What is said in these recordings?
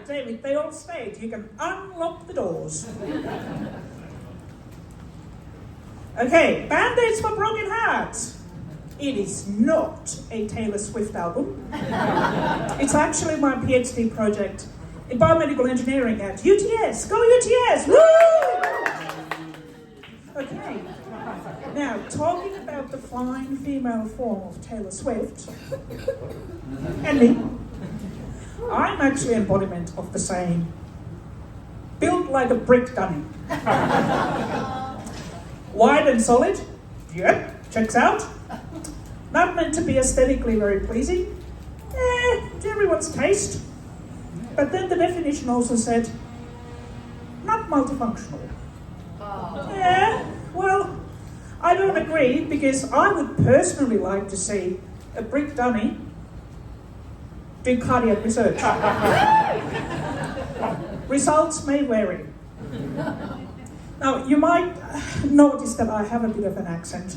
right, David, they all stayed. You can unlock the doors. Okay, Band-Aids for Broken Hearts. It is not a Taylor Swift album. It's actually my PhD project in biomedical engineering at UTS. Go UTS! Woo! Okay. Now, talking about the fine female form of Taylor Swift, and me, I'm actually an embodiment of the same. Built like a brick dunny. Wide and solid? Yep, checks out. Not meant to be aesthetically very pleasing? To everyone's taste. But then the definition also said, not multifunctional. Yeah, well, I don't agree, because I would personally like to see a brick dummy do cardiac research. Results may vary. Now, you might notice that I have a bit of an accent,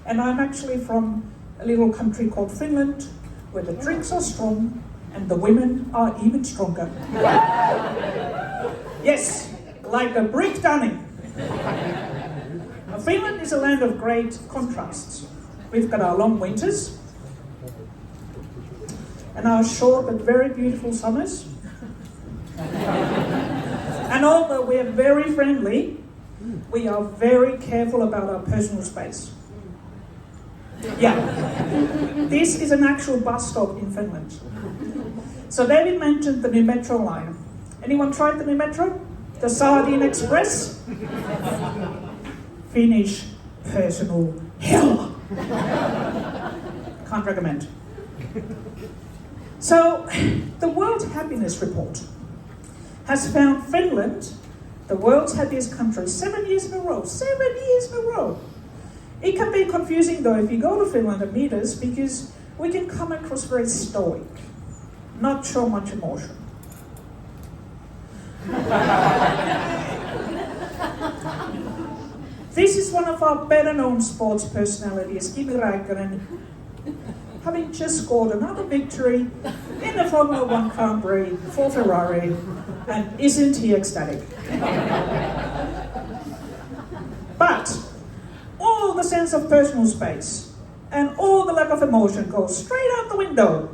and I'm actually from a little country called Finland, where the drinks are strong and the women are even stronger. Yes, like a brick dunny. Now, Finland is a land of great contrasts. We've got our long winters and our short but very beautiful summers. And although we are very friendly, we are very careful about our personal space. Yeah, this is an actual bus stop in Finland. So David mentioned the new metro line. Anyone tried the new metro? The Sardine Express? Finnish personal hell. Can't recommend. So, the World Happiness Report has found Finland the world's happiest country 7 years in a row. 7 years in a row. It can be confusing though if you go to Finland and meet us, because we can come across very stoic, not show much emotion. This is one of our better known sports personalities, Kimi Räikkönen, having just scored another victory in the Formula 1 Grand Prix for Ferrari, and isn't he ecstatic? But all the sense of personal space and all the lack of emotion goes straight out the window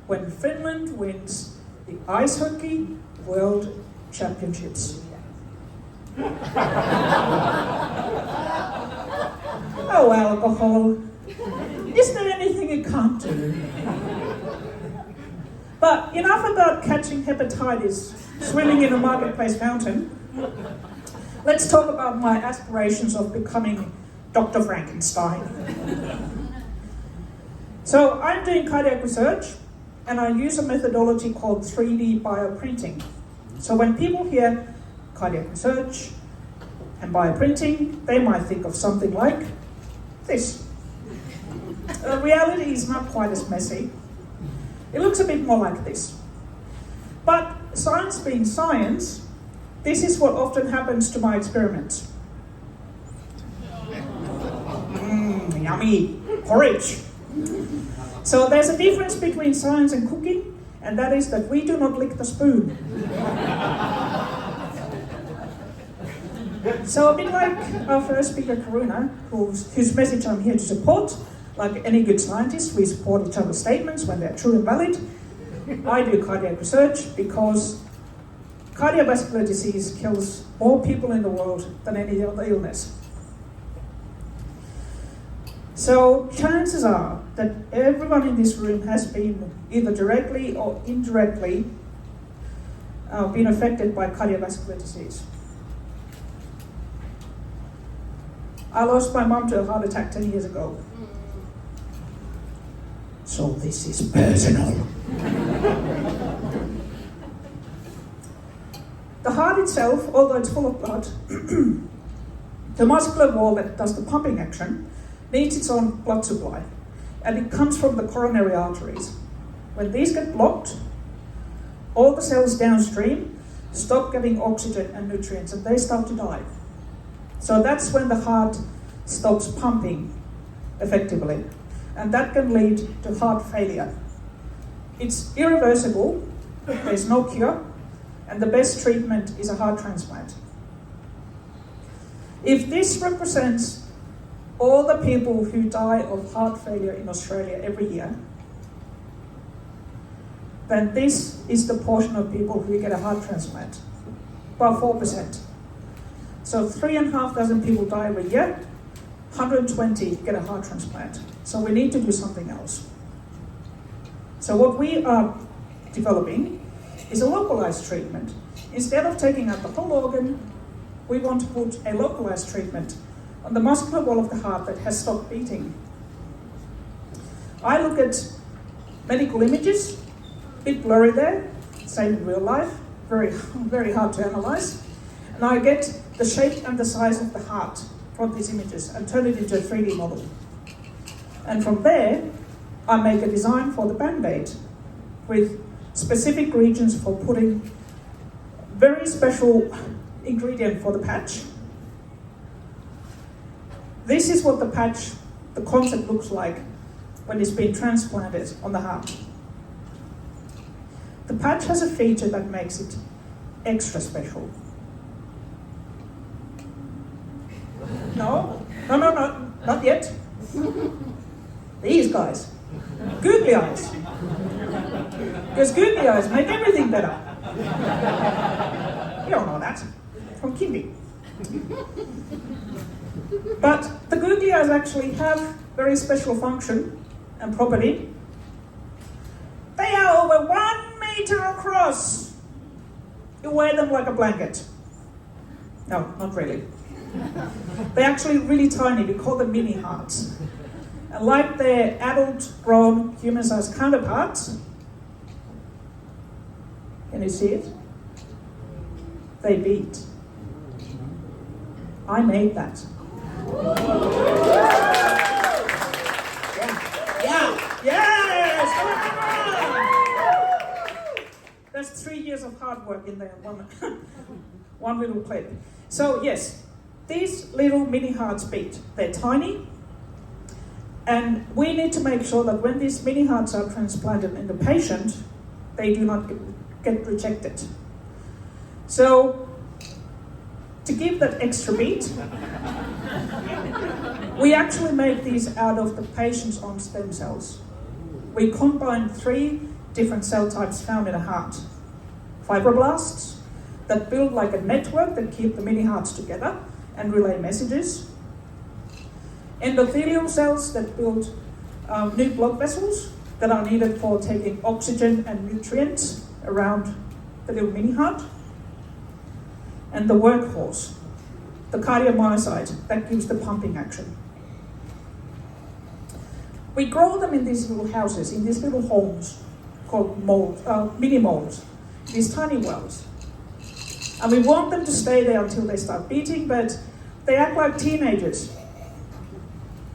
when Finland wins the Ice Hockey World Championships. Oh, alcohol. Is there anything you can't do? But enough about catching hepatitis swimming in a marketplace fountain. Let's talk about my aspirations of becoming Dr. Frankenstein. So I'm doing cardiac research, and I use a methodology called 3D bioprinting. So when people hear cardiac research and bioprinting, they might think of something like this. Reality is not quite as messy. It looks a bit more like this. But science being science, this is what often happens to my experiments. Yummy porridge. So there's a difference between science and cooking, and that is that we do not lick the spoon. So a bit like our first speaker, Karuna, whose message I'm here to support. Like any good scientist, we support each other's statements when they're true and valid. I do cardiac research because cardiovascular disease kills more people in the world than any other illness. So chances are that everyone in this room has been either directly or indirectly been affected by cardiovascular disease. I lost my mum to a heart attack 10 years ago. So this is personal. The heart itself, although it's full of blood, the muscular wall that does the pumping action needs its own blood supply, and it comes from the coronary arteries. When these get blocked, all the cells downstream stop getting oxygen and nutrients, and they start to die. So that's when the heart stops pumping effectively, and that can lead to heart failure. It's irreversible, there's no cure, and the best treatment is a heart transplant. If this represents all the people who die of heart failure in Australia every year, then this is the portion of people who get a heart transplant, about 4%. So 3,500 people die every year, 120 get a heart transplant. So we need to do something else. So what we are developing is a localized treatment. Instead of taking out the whole organ, we want to put a localized treatment on the muscular wall of the heart that has stopped beating. I look at medical images, a bit blurry there, same in real life, very hard to analyze. And I get the shape and the size of the heart from these images and turn it into a 3D model. And from there, I make a design for the Band-Aid with specific regions for putting very special ingredient for the patch. This is what the patch, the concept looks like when it's been transplanted on the heart. The patch has a feature that makes it extra special. No, not yet. These guys, googly eyes. Because googly eyes make everything better. You don't know that from kindy. But the googly eyes actually have very special function and property. They are over 1 meter across. You wear them like a blanket. No, not really. They're actually really tiny. We call them mini hearts. And like their adult, grown, human-sized counterparts, can you see it? They beat. I made that. Yes! That's 3 years of hard work in there, one little clip. So yes, these little mini hearts beat. They're tiny, and we need to make sure that when these mini hearts are transplanted in the patient, they do not get rejected. So, to give that extra beat, we actually make these out of the patient's own stem cells. We combine 3 different cell types found in a heart. Fibroblasts that build like a network that keep the mini hearts together and relay messages. Endothelial cells that build new blood vessels that are needed for taking oxygen and nutrients around the little mini heart. And the workhorse, the cardiomyocyte that gives the pumping action. We grow them in these little houses, in these little homes called mini molds, these tiny wells. And we want them to stay there until they start beating, but they act like teenagers.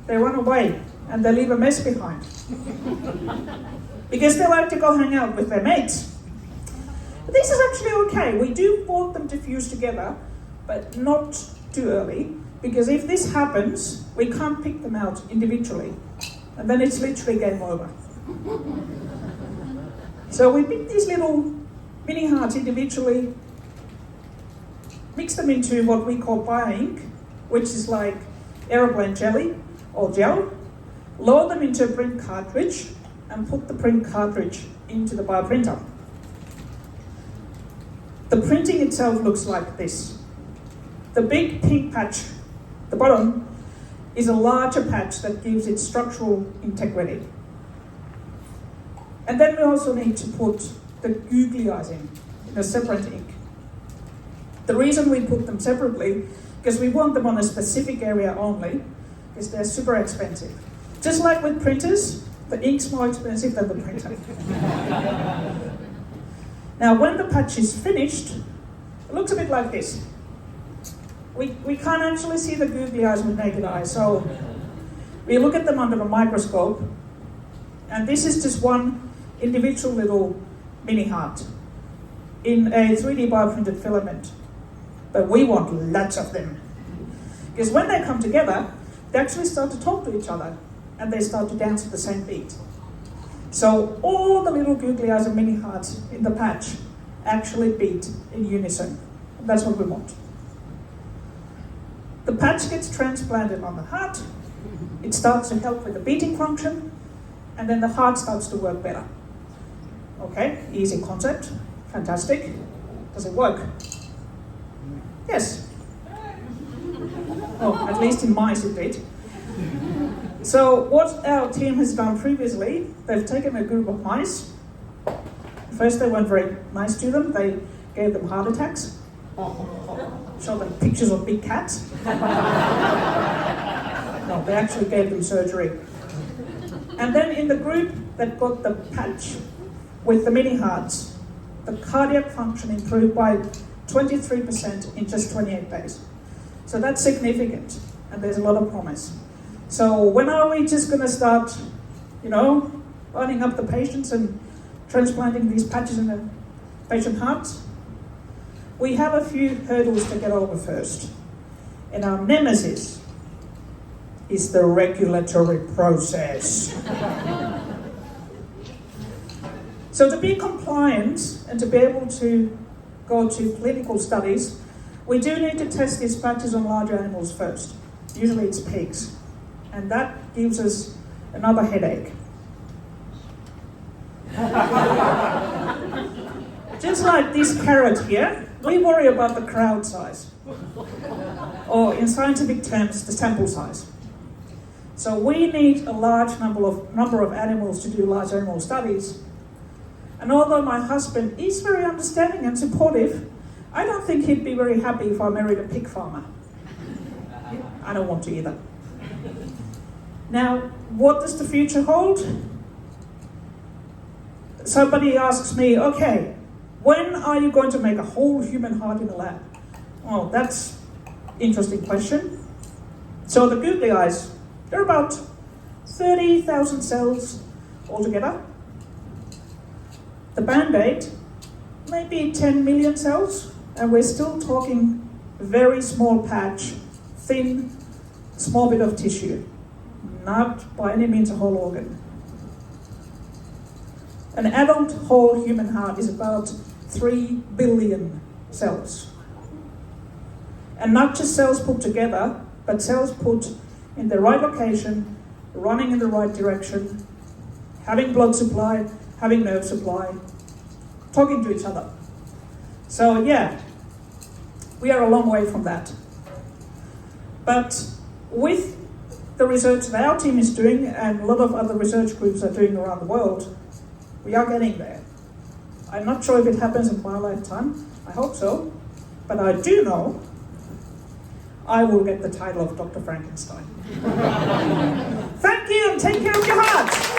They run away and they leave a mess behind. Because they like to go hang out with their mates. But this is actually okay. We do want them to fuse together, but not too early, because if this happens, we can't pick them out individually. And then it's literally game over. So we pick these little mini hearts individually, mix them into what we call bioink, which is like aeroplane jelly or gel, load them into a print cartridge, and put the print cartridge into the bioprinter. The printing itself looks like this. The big pink patch, the bottom, is a larger patch that gives it structural integrity. And then we also need to put the googly eyes in a separate ink. The reason we put them separately, because we want them on a specific area only, is they're super expensive. Just like with printers, the ink's more expensive than the printer. Now, when the patch is finished, it looks a bit like this. We can't actually see the googly eyes with naked eyes, so we look at them under a microscope, and this is just one individual little mini heart in a 3D bioprinted filament. But we want lots of them. Because when they come together, they actually start to talk to each other, and they start to dance at the same beat. So all the little googly eyes and mini hearts in the patch actually beat in unison. That's what we want. The patch gets transplanted on the heart. It starts to help with the beating function, and then the heart starts to work better. Okay, easy concept, fantastic. Does it work? Yes. Oh, at least in mice it did. So what our team has done previously, they've taken a group of mice. First, they weren't very nice to them. They gave them heart attacks. Showed them pictures of big cats. No, they actually gave them surgery. And then in the group that got the patch with the mini hearts, the cardiac function improved by 23% in just 28 days. So that's significant, and there's a lot of promise. So when are we just going to start, lining up the patients and transplanting these patches in the patient hearts? We have a few hurdles to get over first. And our nemesis is the regulatory process. So to be compliant and to be able to go to clinical studies, we do need to test these patches on larger animals first. Usually it's pigs. And that gives us another headache. Just like this carrot here, we worry about the crowd size. Or in scientific terms, the sample size. So we need a large number of animals to do large animal studies. And although my husband is very understanding and supportive, I don't think he'd be very happy if I married a pig farmer. I don't want to either. Now, what does the future hold? Somebody asks me, okay, when are you going to make a whole human heart in the lab? Well, that's an interesting question. So the googly eyes, they're about 30,000 cells altogether. The Band-Aid, maybe 10 million cells, and we're still talking very small patch, thin, small bit of tissue, not by any means a whole organ. An adult whole human heart is about 3 billion cells. And not just cells put together, but cells put in the right location, running in the right direction, having blood supply, having nerve supply, talking to each other. So yeah, we are a long way from that. But with the research that our team is doing and a lot of other research groups are doing around the world, we are getting there. I'm not sure if it happens in my lifetime. I hope so. But I do know I will get the title of Dr. Frankenstein. Thank you, and take care of your hearts.